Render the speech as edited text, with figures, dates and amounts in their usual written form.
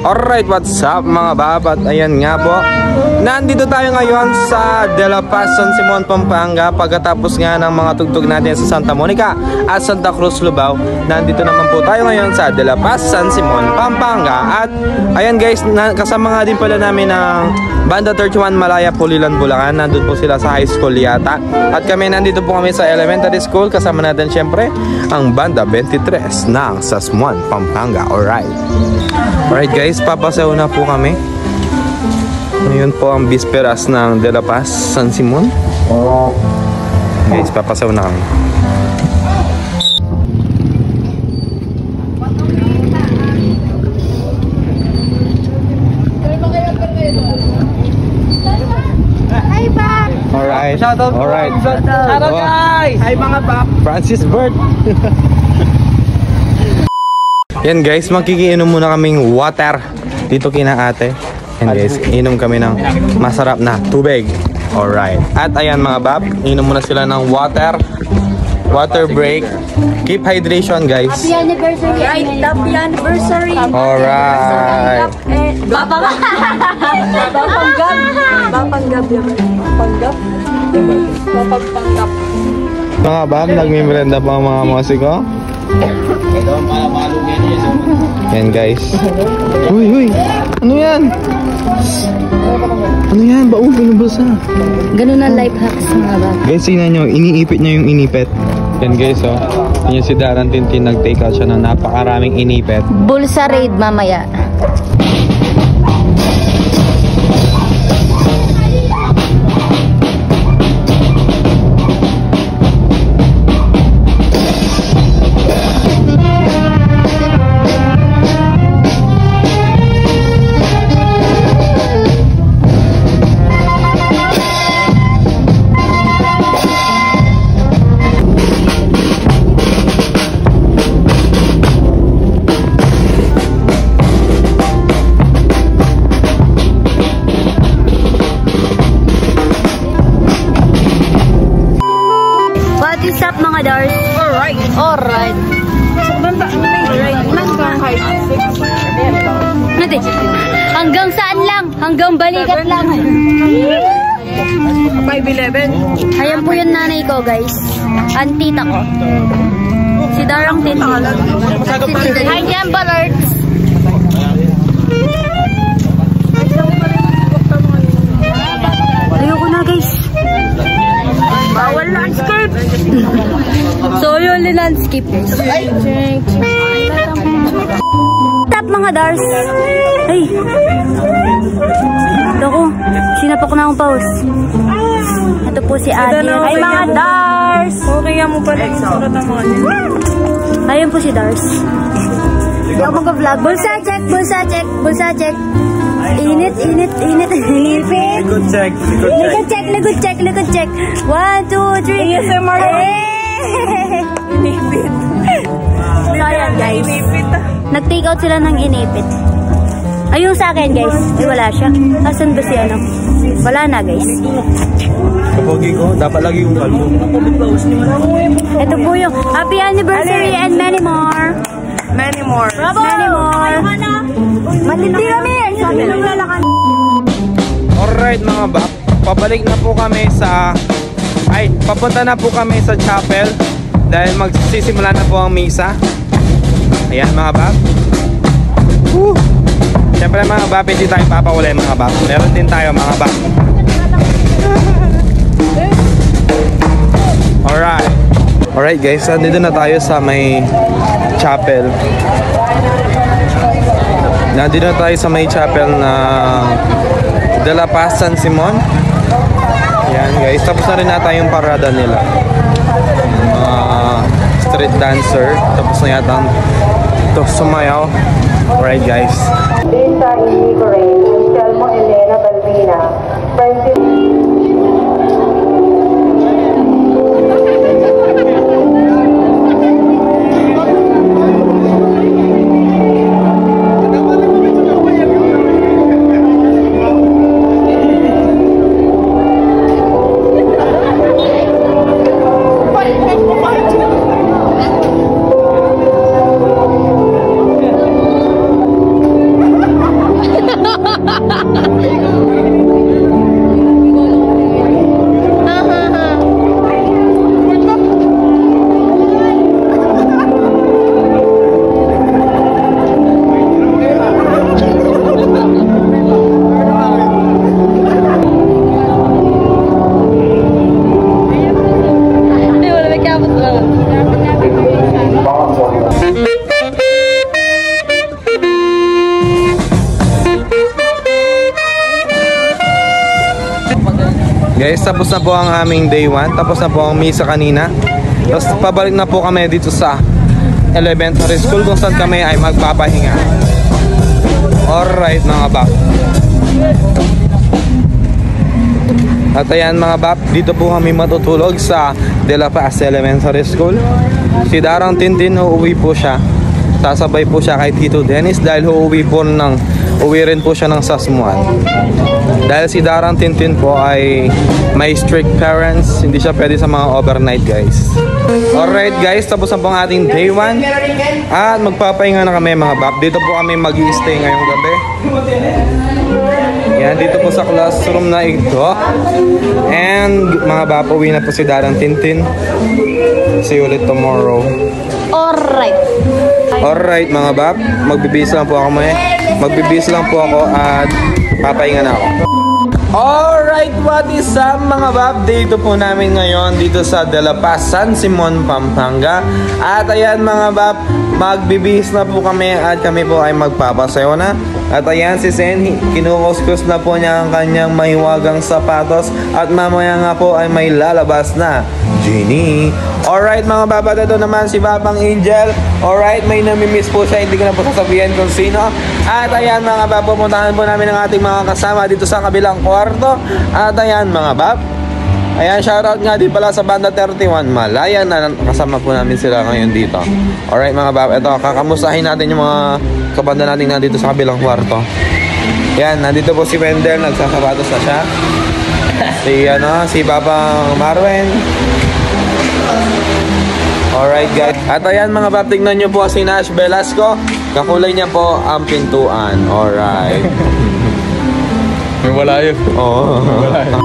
Alright, what's up mga babat? Ayan nga po, nandito tayo ngayon sa De La Paz, San Simon, Pampanga. Pagkatapos nga ng mga tugtog natin sa Santa Monica at Santa Cruz, Lubao, nandito naman po tayo ngayon sa De La Paz, San Simon, Pampanga. At ayan guys, kasama nga din pala namin ng Banda 31 Malaya, Pulilan, Bulacan. Nandun po sila sa high school yata. At kami nandito po kami sa elementary school. Kasama natin syempre ang Banda 23 ng Sasmuan, Pampanga. Alright guys, papasaw na po kami. Ngayon po ang bisperas ng De La Paz, San Simon. Guys, papasaw na kami. Hi, Bak! Alright. Alright. Hello guys! Hi mga Bak! Francis Bird. Yan guys, magkikiinom muna kaming water dito kina ate. Yan guys, inom kami ng masarap na tubig. Alright. At ayan mga bab, inom muna sila ng water. Water break. Keep hydration guys. Happy anniversary! Happy anniversary! Alright. Bapanggap! Mga bab, nagmimerenda pa ang mga musiko. Yan guys. Uy, ano yan? Ano yan? Baong pinubasa. Ganun ang life hacks mga bab. Guys, tingnan nyo, iniipit niya yung inipit. Yan guys, oh. Yan si Daran Tintin, nag-take out siya ng napakaraming inipit. Bulsa raid mamaya. What's up mga Dars? Alright. Hanggang saan lang? Hanggang balikat lang. 5'11". Ayan po yung nanay ko guys. Ang tita ko. Si Darang tita. Hi Jamba Lords. Ayoko na guys. Bawal landscape. So yun yung landscape. Tap mga Dars. Ay. Ito ko. Sinapak na akong pause. Ito po si Adi. Ay mga Dars. Okay nga mo pala yung surat ang mga nila. Ayun po si Dars. Ako mag-vlog. Bulsa check. Bulsa check. Bulsa check. Init. Inipit. Good check. Likod check. 1, 2, 3. ASMR. Inipit. So ayan guys. Nag-take out sila ng inipit. Ayun sa akin guys. Ay wala siya. Asan ba si ano? Wala na guys. Kapogi ko, dapat lagi yung kalbo. Ito po yung happy anniversary and many more. Many more. Bravo! Many more. Matindi kami. Sabi nung lalakan. Alright mga bab, pabalik na po kami sa... papunta na po kami sa chapel dahil magsisimula na po ang misa. Ayan mga bab. Siyempre mga bab, hindi tayo papawala mga bab. Meron din tayo mga bab. Alright guys, nandito na tayo sa may chapel. Nandito na tayo sa may chapel na De La Paz, San Simon. Ayan guys, tapos na rin nata yung parada nila. Street dancer. Tapos na yata ito sumayaw. Alright guys. Lisa Inigoray, Anselmo Elena Balbina, Francis. Guys, tapos na po ang aming day 1. Tapos na po ang misa kanina. Tapos pabalik na po kami dito sa elementary school kung saan kami ay magpapahinga. Alright mga bap. At ayan mga bap, dito po kami matutulog sa De La Paz Elementary School. Si Darang Tintin, uuwi po siya. Sasabay po siya kay Tito Dennis dahil uuwi rin po siya ng Sasmuan. Dahil si Darang Tintin po ay may strict parents, hindi siya pwede sa mga overnight guys. Alright guys, tapos na po ang ating day 1. At magpapahinga na kami mga bap. Dito po kami mag-i-stay ngayong gabi. Yan, dito po sa classroom na ito. And mga bap, uwi na po si Darang Tintin. See you ulit tomorrow. Alright. Alright mga bap, magbibihis lang po ako at papahinga na ako. Alright, what is up mga bap? Dito po namin ngayon dito sa De La Paz, San Simon, Pampanga. At ayan mga bap, magbibihis na po kami at kami po ay magpapasayo na. At ayan si Sen, kinukuskus na po niya ang kanyang mahiwagang sapatos at mamaya nga po ay may lalabas na Genie. Alright mga baba, ito naman si Babang Angel. Alright, may namimiss po siya, hindi ko na po sasabihin kung sino. At ayan mga bab, pupuntahan po namin ang ating mga kasama dito sa kabilang kwarto. At ayan mga bab, ayan, shoutout nga din pala sa Banda 31 Malaya na kasama po namin sila ngayon dito. Alright mga bab, ito, kakamustahin natin yung mga kabanda natin nga dito sa kabilang kwarto. Yan, nandito po si Wendell, nagsasabatos na siya. Si Babang Marwen. Alright guys. At ayan mga bab, tignan nyo po si Nash Velasco. Kakulay niya po ang pintuan. Alright. May wala yun. Oo.